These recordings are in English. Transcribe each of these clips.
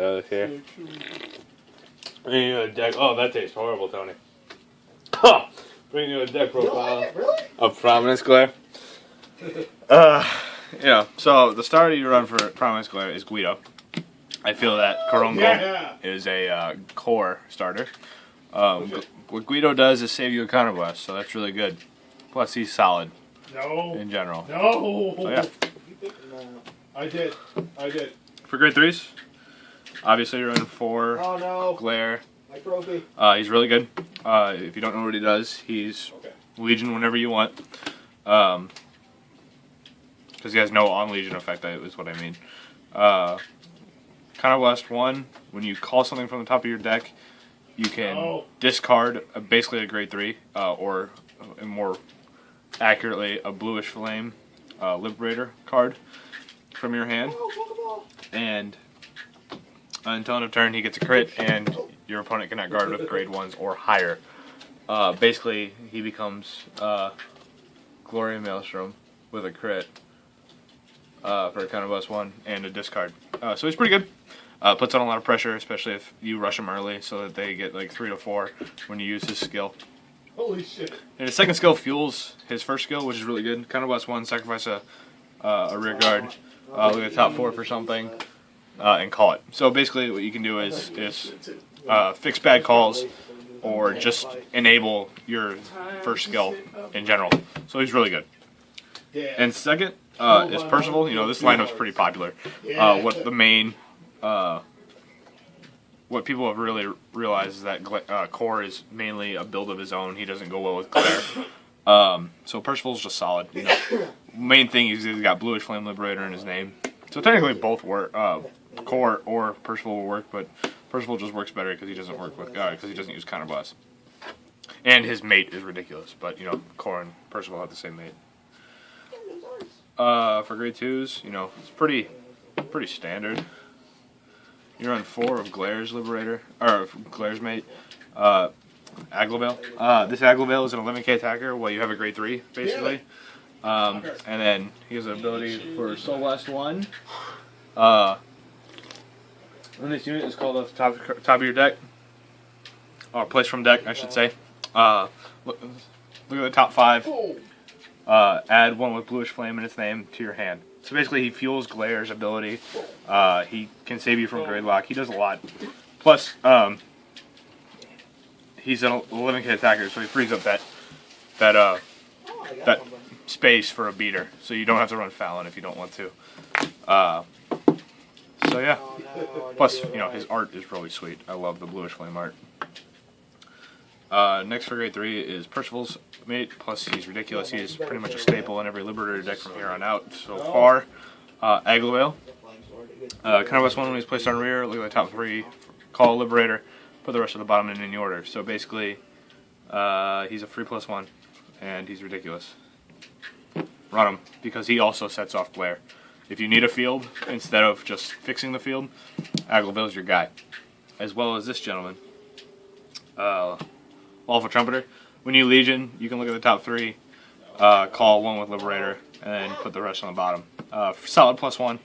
out of here. Bring you a deck. Oh, that tastes horrible, Tony. Huh. Bring you a deck profile of Prominence Glare. So the starter you run for Prominence Glare is Guido. I feel that Korongo is a core starter. What Guido does is save you a counterblast, so that's really good. Plus, he's solid. No. In general. No. So, yeah. I did. For grade 3s, obviously you're running 4 Glare. My trophy. He's really good. If you don't know what he does, he's Legion whenever you want. Because he has no on Legion effect, that is what I mean. Counterblast 1, when you call something from the top of your deck, you can discard basically a grade 3, or more accurately, a Bluish Flame Liberator card from your hand. And until end of turn, he gets a crit, and your opponent cannot guard with grade 1s or higher. Basically, he becomes Gloria Maelstrom with a crit for a counterblast 1 and a discard. So he's pretty good. Puts on a lot of pressure, especially if you rush him early, so that they get like 3 to 4 when you use his skill. Holy shit. And his second skill fuels his first skill, which is really good. Counterblast 1, sacrifice a rear guard, look at the top 4 for something, and call it. So basically what you can do is fix bad calls, or just enable your first skill in general. So he's really good. And second is Percival. You know, this lineup's pretty popular. What people have really realized is that Core is mainly a build of his own. He doesn't go well with Glare. So Percival's just solid. You know, main thing is he's got Bluish Flame Liberator in his name. So technically both work. Core or Percival will work, but Percival just works better because he doesn't work with because he doesn't use Counterblast. And his mate is ridiculous, but you know, Core and Percival have the same mate. For grade 2s, you know, it's pretty standard. You run 4 of Glare's Liberator, or Glare's mate, Aglavale. This Aglavale is an 11k attacker while you have a grade 3, basically. And then he has an ability for Soul Blast 1. When this unit is called off the top of your deck, or placed from deck, I should say. Look at the top 5. Add 1 with Bluish Flame in its name to your hand. So basically he fuels Glare's ability. He can save you from grade lock. He does a lot. Plus, he's an 11k attacker, so he frees up that space for a beater. So you don't have to run Fallon if you don't want to. So yeah. Plus, you know, his art is really sweet. I love the Bluish Flame art. Next for grade 3 is Percival's mate, plus he's ridiculous. He is pretty much a staple in every Liberator deck from here on out so far. Aglavale. Counterblast 1 when he's placed on rear, look at the top 3, call Liberator, put the rest of the bottom in any order. So basically, he's a free +1, and he's ridiculous. Run him, because he also sets off Glare. If you need a field, instead of just fixing the field, Aglavale's your guy. As well as this gentleman. Lawful Trumpeter. When you Legion, you can look at the top 3, call 1 with Liberator, and then put the rest on the bottom. Solid +1.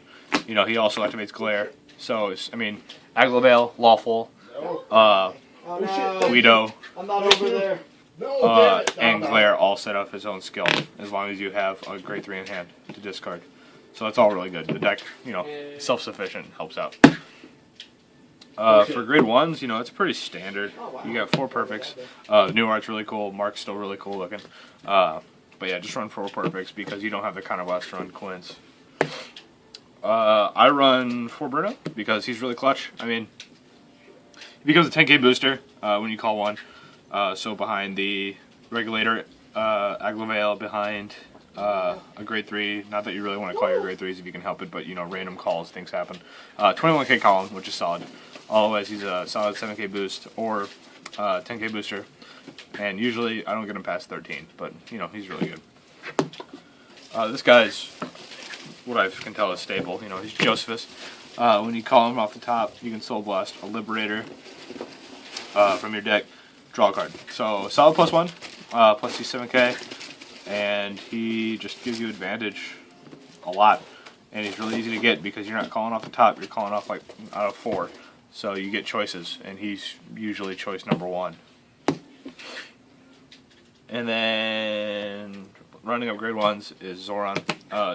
You know, he also activates Glare. So, I mean, Aglavale, Lawful, Guido, and Glare all set up his own skill, as long as you have a grade 3 in hand to discard. So that's all really good. The deck, you know, self-sufficient, helps out. For grade 1s, you know, it's pretty standard. You got 4 perfects. The new art's really cool. Mark's still really cool looking. But yeah, just run 4 perfects because you don't have the Counterblast to run Quints. I run 4 Bruno because he's really clutch. I mean, he becomes a 10k booster when you call 1. So behind the Regulator, Aglavale, behind a grade 3. Not that you really want to call your grade 3s if you can help it, but you know, random calls, things happen. 21k column, which is solid. Otherwise, he's a solid 7k boost or 10k booster. And usually, I don't get him past 13, but you know, he's really good. This guy's what I can tell is stable. You know, he's Josephus. When you call him off the top, you can Soul Blast a Liberator from your deck, draw a card. So solid +1, plus he's 7k, and he just gives you advantage a lot. And he's really easy to get because you're not calling off the top, you're calling off like out of 4. So you get choices, and he's usually choice number 1. And then running up grade 1s is Zoran.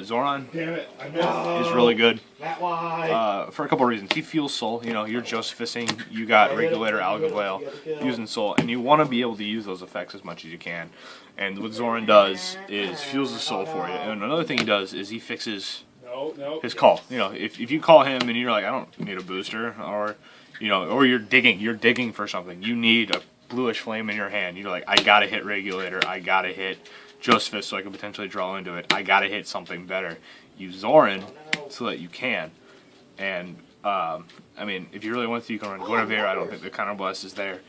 Zoran Damn it! I missed. is really good That why? for a couple reasons. He fuels soul. You know, you're Josephusing, you got Regulator, Algavale, using soul, and you want to be able to use those effects as much as you can. And what Zoran does is fuels the soul for you. And another thing he does is he fixes his call. You know, if you call him and you're like, I don't need a booster, or you know, or you're digging for something, you need a bluish flame in your hand. You're like, I gotta hit Regulator, I gotta hit Josephus so I can potentially draw into it, I gotta hit something better. Use Zoran so that you can. And I mean, if you really want to, you can run Guinevere. I don't think the counterblast is there.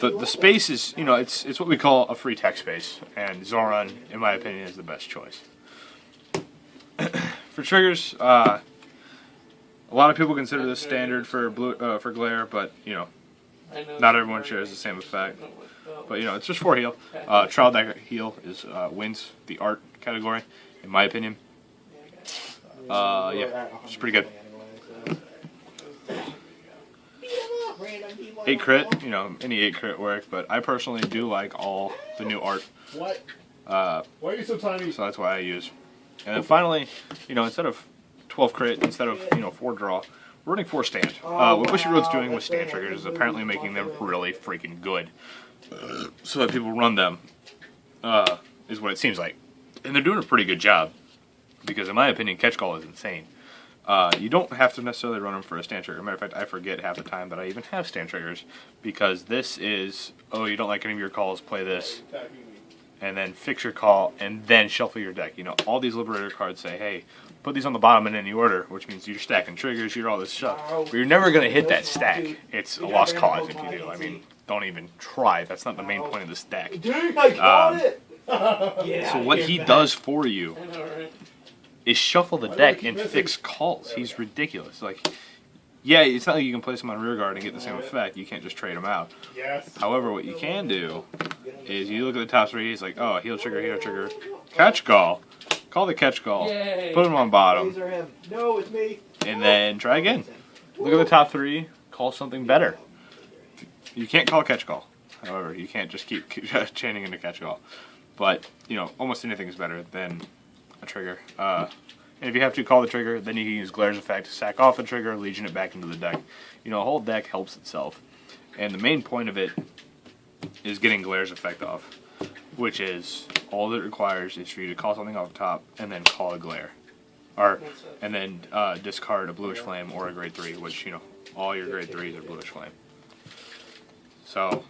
The space is, you know, it's what we call a free tech space, and Zoran, in my opinion, is the best choice. For triggers, a lot of people consider this standard for for glare, but you know, not everyone shares the same effect. But you know, it's just 4 heal. Trial deck heal is wins the art category, in my opinion. Yeah, it's pretty good. 8 crit, you know, any 8 crit work, but I personally do like all the new art. What? Why are you so tiny? So that's why I use. And then finally, you know, instead of 12 crit, instead of, you know, 4 draw, we're running 4 stand. What Bushy Road's doing with stand triggers is apparently making them really freaking good. So that people run them, is what it seems like. And they're doing a pretty good job. Because in my opinion, catch call is insane. You don't have to necessarily run them for a stand trigger. Matter of fact, I forget half the time that I even have stand triggers. Because this is, oh, you don't like any of your calls, play this. And then fix your call, and then shuffle your deck. You know, all these Liberator cards say, hey, put these on the bottom in any order, which means you're stacking triggers, you're all this stuff. But you're never going to hit that stack. It's a lost cause if you do. I mean, don't even try. That's not the main point of this deck. So what he does for you is shuffle the deck and fix calls. He's ridiculous. Like, yeah, it's not like you can place him on rear guard and get the same effect. You can't just trade him out. However, what you can do is you look at the top 3. He's like, oh, heal trigger, catch call. Call the catch call. Put him on bottom. No, it's me. And then try again. Look at the top 3. Call something better. You can't call catch call. However, you can't just keep chaining into catch call. But, you know, almost anything is better than a trigger. And if you have to call the trigger, then you can use Glaire's effect to sack off the trigger, legion it back into the deck. You know, a whole deck helps itself. And the main point of it is getting Glaire's effect off, which is all that it requires is for you to call something off the top and then call a Glare. And then discard a Bluish Flame or a grade 3, which, you know, all your grade 3s are Bluish Flame. So,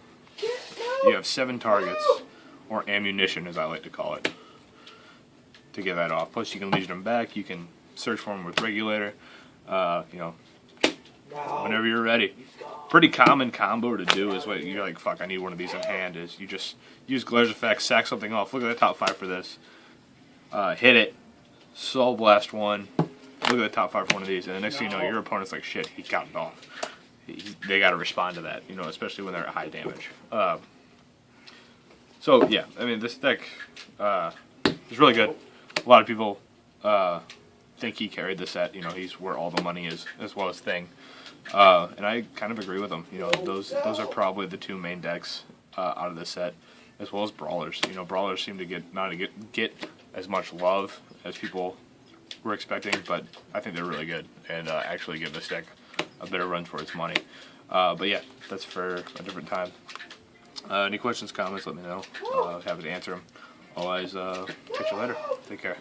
you have 7 targets, or ammunition as I like to call it, to get that off. Plus you can legion them back, you can search for them with Regulator, you know, whenever you're ready. Pretty common combo to do is what you're like, fuck, I need one of these in hand, is you just use Glaire's effect, sack something off. Look at the top 5 for this. Hit it, Soul Blast 1, look at the top 5 for one of these, and the next thing you know, your opponent's like, shit, he got it off. They gotta respond to that, you know, especially when they're at high damage. So yeah, I mean, this deck is really good. A lot of people think he carried the set. You know, he's where all the money is, as well as Thing. And I kind of agree with him. You know, those are probably the 2 main decks out of this set, as well as Brawlers. You know, Brawlers seem to get as much love as people were expecting, but I think they're really good and actually give this deck a better run for its money. But yeah, that's for a different time. Any questions, comments, let me know. Happy to answer them. Otherwise, catch you later. Take care.